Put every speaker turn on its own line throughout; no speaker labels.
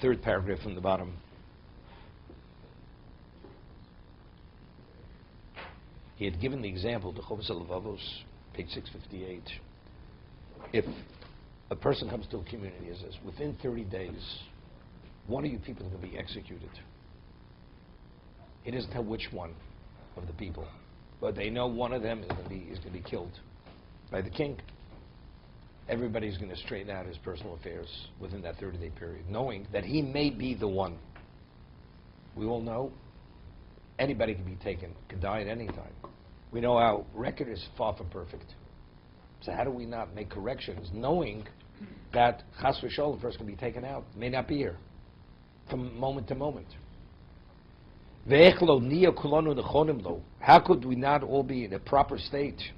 third paragraph from the bottom. He had given the example, the Chovos HaLevavos, page 658. If a person comes to a community and says, within 30 days, one of you people is going to be executed. He doesn't tell which one of the people, but they know one of them is going to be killed by the king. Everybody's going to straighten out his personal affairs within that 30-day period, knowing that he may be the one. We all know anybody can be taken, can die at any time. We know our record is far from perfect. So how do we not make corrections, knowing that chas v'sholom, the person can be taken out, may not be here, from moment to moment. How could we not all be in a proper state?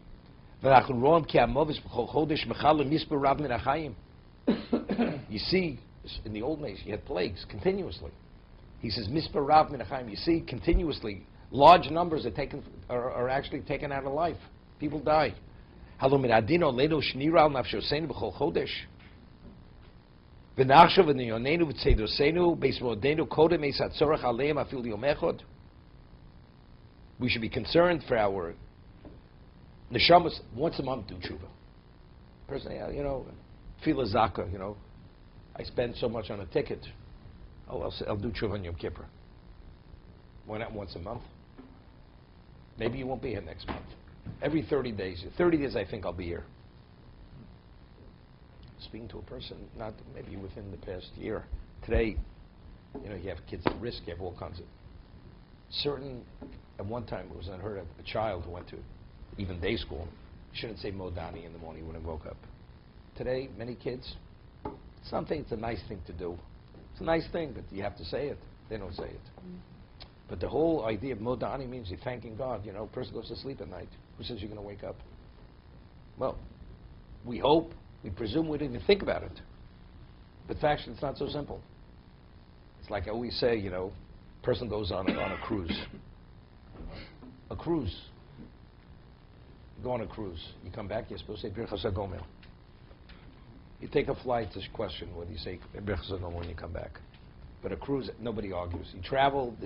You see, in the old days, you had plagues continuously. He says, Mispar Rav min HaChaim. You see, continuously, large numbers are actually taken out of life. People die. We should be concerned for our neshamas. Once a month do tshuva. Personally, feel a zaka, I spend so much on a ticket. I'll do tshuva on Yom Kippur. Why not once a month? Maybe you won't be here next month. Every 30 days. 30 days I think I'll be here. Speaking to a person, not maybe within the past year. Today, you have kids at risk, you have all kinds of at one time it was unheard of, a child who went to even day school, shouldn't say Modani in the morning when he woke up. Today, many kids, it's a nice thing to do. It's a nice thing, but you have to say it. They don't say it. But the whole idea of Modani means you're thanking God. A person goes to sleep at night. Who says you're going to wake up? Well, we hope, we presume we didn't even think about it. But actually, it's not so simple. It's like I always say, person goes on a cruise. A cruise. You go on a cruise. You come back, you're supposed to say, Birchas HaGomel. You take a flight, it's a question whether you say Birchas HaGomel when you come back. But a cruise, nobody argues. You travel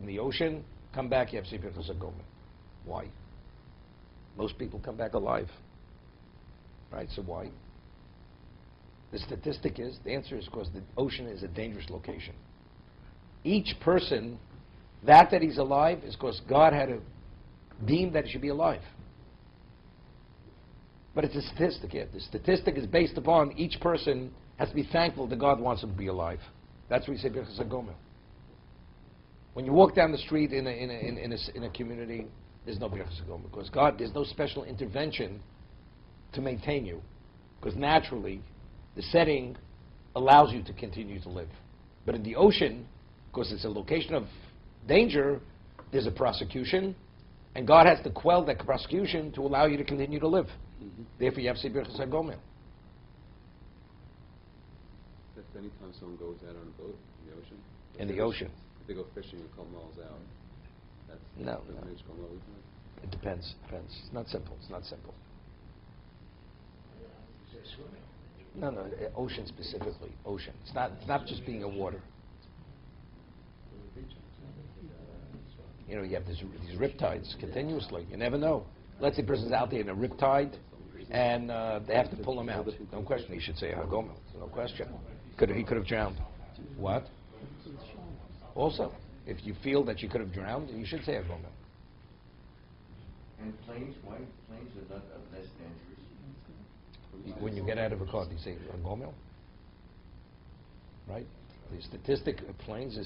in the ocean, come back, you have to say Birchas HaGomel. Why? Most people come back alive. Right, so why? The answer is because the ocean is a dangerous location. Each person, that he's alive is because God had a deem that he should be alive. But it's a statistic here. The statistic is based upon each person has to be thankful that God wants him to be alive. That's what we say Birchas HaGomel. When you walk down the street in a community, there's no Birchas HaGomel because there's no special intervention to maintain you, because naturally the setting allows you to continue to live. But in the ocean, because it's a location of danger, there's a prosecution, and God has to quell that prosecution to allow you to continue to live. Therefore, you have to say Birchas HaGomel.
That's anytime someone goes out on a boat in the ocean.
In the ocean.
If they go fishing and call miles out, that's
no. It depends. It's not simple. No, ocean specifically. Ocean. It's not just being in water. You have these riptides continuously. You never know. Let's say a person's out there in a riptide, and they have to pull him out. No question. He should say HaGomel. No question. He could have drowned. What? Also, if you feel that you could have drowned, you should say HaGomel.
And planes, why planes are not less dangerous?
When you get out of a car, do you say HaGomel? Right? The statistic of planes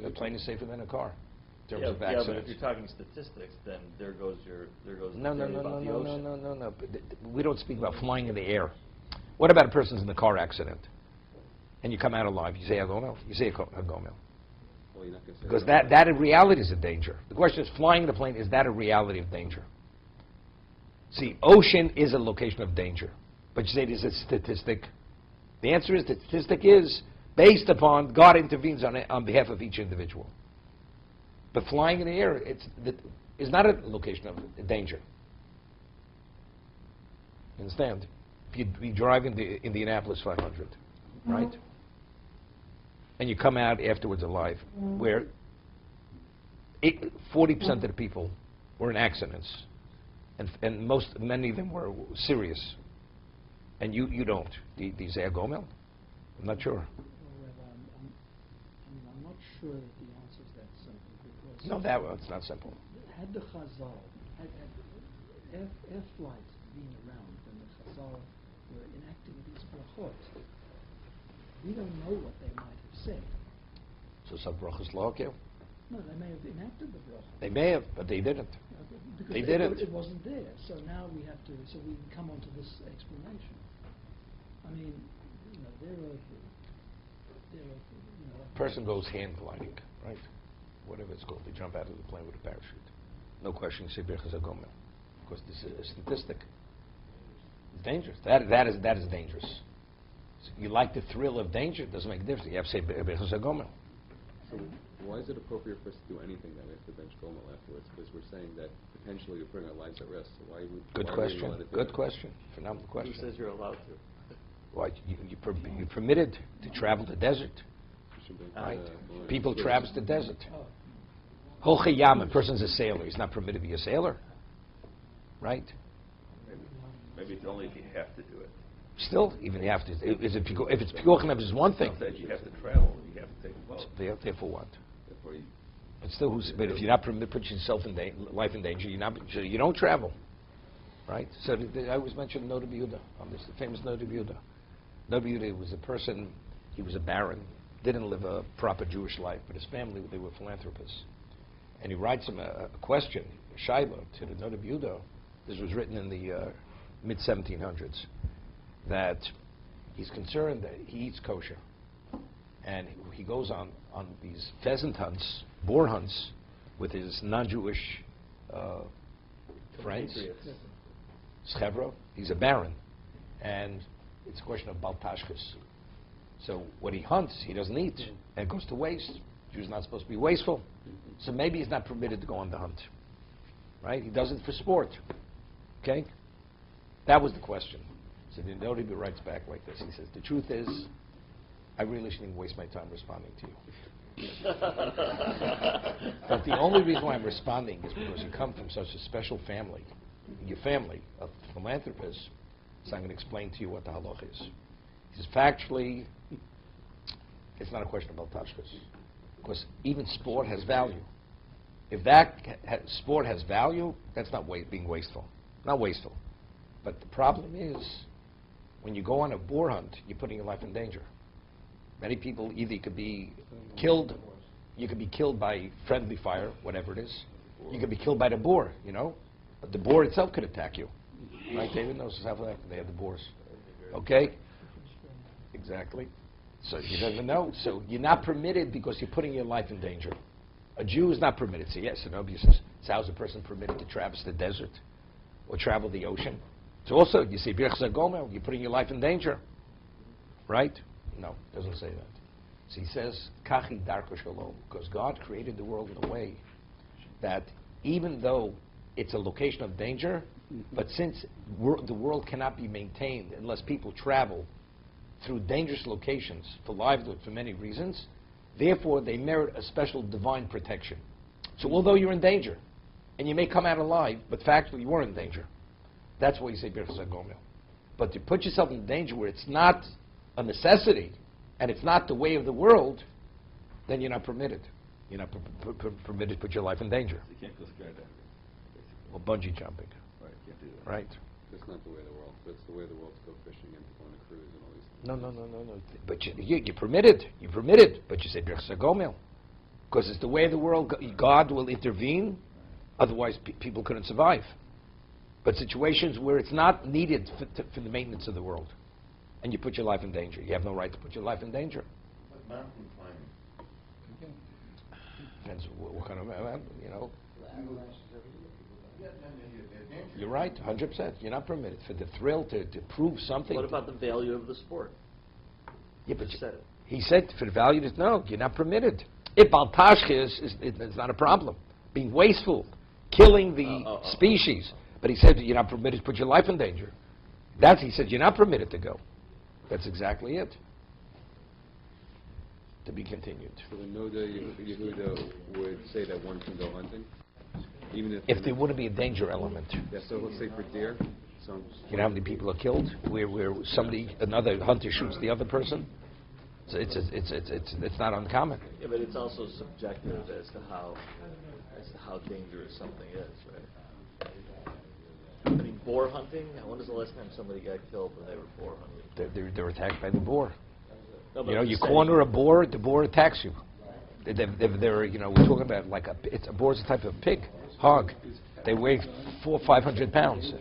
a plane is safer than a car in terms of accidents.
Yeah, but if you're talking statistics, then there goes
No. We don't speak about flying in the air. What about a person's in a car accident and you come out alive? You say HaGomel? You say HaGomel.
Well, you're not going to say
because that in reality is a danger. The question is, flying the plane, is that a reality of danger? See, ocean is a location of danger. But you say it is a statistic. The answer is the statistic is based upon God intervenes on behalf of each individual. But flying in the air is not a location of danger. You understand? If you drive in the Indianapolis 500, right? and you come out afterwards alive, where 40% of the people were in accidents, and many of them were serious, and you don't. These Gomel? I'm not sure.
Well, I'm not sure that the answer is that simple, because
No, it's not simple.
had the Chazal, if light being around and the Chazal were enacting these brachot, we don't know what they might have said.
So some brachos law, okay?
No, they may have enacted the brachot.
They may have, but they didn't.
Because
They didn't.
It wasn't there. So now we have to. So we come on to this explanation. I mean, there are.
Person goes hand gliding, right? Whatever it's called. They jump out of the plane with a parachute. No question, you say Birchas HaGomel. Of course, this is a statistic. It's dangerous. That is dangerous. So you like the thrill of danger, it doesn't make a difference. You have to say Birchas HaGomel.
So why is it appropriate for us to do anything then if the bench Gomel afterwards? Because we're saying that potentially you're putting our lives at risk. So why would
Good
why
question.
Are we allowed to do
Good
that?
question. Phenomenal question.
Who says you're allowed to?
Why you're permitted to travel the desert,
We should bring,
right?
more
People
schools.
traverse the desert.
Oh,
Holchayam, a person's a sailor. He's not permitted to be a sailor, right?
Maybe it's only if you have to do it.
Still, even you have to. If it's pikuach nefesh is one thing.
That you have to travel, you have to take a boat.
Therefore what?
Therefore you-
But still, but if you're not permitted to put yourself in life in danger, so you don't travel, right? So I always mention Noda Yehuda on this, the famous Noda Yehuda. Noda Yehuda was a person. He was a baron, didn't live a proper Jewish life, but his family, they were philanthropists. And he writes him a question, Shaila, to the Noda Yehuda. This was written in the mid-1700s. That he's concerned that he eats kosher, and he goes on these pheasant hunts, boar hunts, with his non-Jewish friends. Schevro, he's a baron, and it's a question of baltashkas. So what he hunts, he doesn't eat, and it goes to waste. Jews not supposed to be wasteful, so maybe he's not permitted to go on the hunt, right? He does it for sport. Okay, that was the question. So the Noda writes back like this. He says, the truth is, I really shouldn't waste my time responding to you. But the only reason why I'm responding is because you come from such a special family, your family of philanthropists, so I'm going to explain to you what the halach is. He says, factually, it's not a question about tashkas, because even sport has value. If sport has value, that's not being wasteful. Not wasteful. But the problem is, when you go on a boar hunt, you're putting your life in danger. Many people either could be killed, you could be killed by friendly fire, whatever it is. You could be killed by the boar, But the boar itself could attack you. Right, David knows how they have the boars. Okay? Exactly. So you don't even know. So you're not permitted because you're putting your life in danger. A Jew is not permitted. So yes, Zenobia says, so how is a person permitted to traverse the desert or travel the ocean? So also, you say, Birchas HaGomel, you're putting your life in danger. Right? No, it doesn't say that. So he says, Kachi Darko Shalom, because God created the world in a way that even though it's a location of danger, but since the world cannot be maintained unless people travel through dangerous locations for livelihood for many reasons, therefore they merit a special divine protection. So although you're in danger, and you may come out alive, but factually you were in danger. That's why you say Birchas HaGomel. But to put yourself in danger where it's not a necessity, and it's not the way of the world, then you're not permitted. You're not permitted to put your life in danger.
So you can't go skydiving,
Or bungee jumping,
right? You can't do that.
right?
That's not the way of the world. That's the way of the world to go fishing and to go on a cruise and all these things.
No. But you're permitted. You're permitted. But you say Birchas HaGomel. Because it's the way of the world. God will intervene. Otherwise, people couldn't survive. But situations where it's not needed for the maintenance of the world, and you put your life in danger, you have no right to put your life in danger.
But mountain climbing.
Depends what kind of,
Avalanches everywhere. They're dangerous.
You're right, 100%. You're not permitted for the thrill to prove something.
What about the value of the sport?
Yeah, but
You said it.
he said for the value, no, you're not permitted. If baltashka is not a problem. Being wasteful, killing the species. But he said you're not permitted to put your life in danger. He said you're not permitted to go. That's exactly it. to be continued.
So the Noda Yehuda would say that one can go hunting? Even
If there wouldn't be a danger element.
Yeah, so let's say for deer,
You know how many people are killed where another hunter shoots the other person? It's not uncommon.
Yeah, but it's also subjective as to how dangerous something is, right? I mean, boar hunting. When was the last time somebody got killed when they were boar hunting?
They're attacked by the boar.
No,
You know, you corner a boar, the boar attacks you. They're we're talking about like a boar's a type of pig, hog. They weigh 400 or 500 pounds.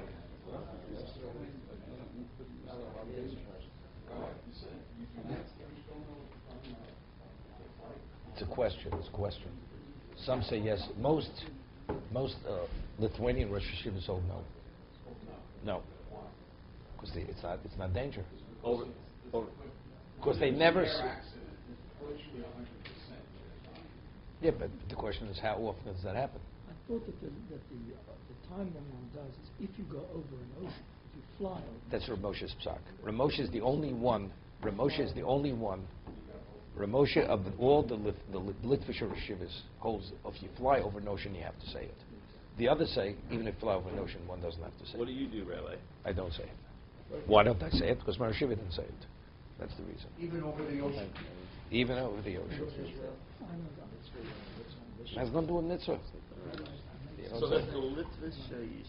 It's a question. Some say yes. Most Lithuanian Rosh Hashivas hold no. No, because it's not danger. Because they never. Yeah, but the question is, how often does that happen?
I thought that the time when one does is if you go over an ocean, if you fly over.
That's Ramosha's psak. Ramosha is the only one. Ramosha of all the Litvish Rishivas holds, if you fly over an ocean, you have to say it. The others say, even if you fly over an ocean, one doesn't have to say it.
What do you do, Rabbi?
I don't say it. Why don't I say it? Because my Rishiva didn't say it. That's the reason.
Even over the ocean.
Even over the ocean. Has nothing to do with mitzvah.
So that the Litvish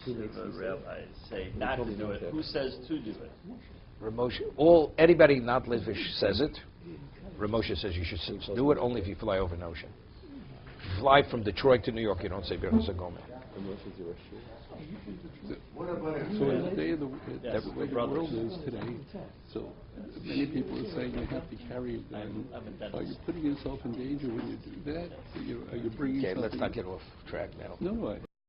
Yeshiva rabbis say not to do it. Who says to do it?
Ramosha, anybody not Litvish says it. Ramosha says you should do it only if you fly over an ocean. If you fly from Detroit to New York, you don't say Birchas HaGomer.
What about if
So in the day of the
Yes,
way the world is today, so many people are saying you have to carry a gun.
I'm a dentist.
Are you putting yourself in danger when you do that? Are you bringing
Okay, let's
something?
not get off track now.
No,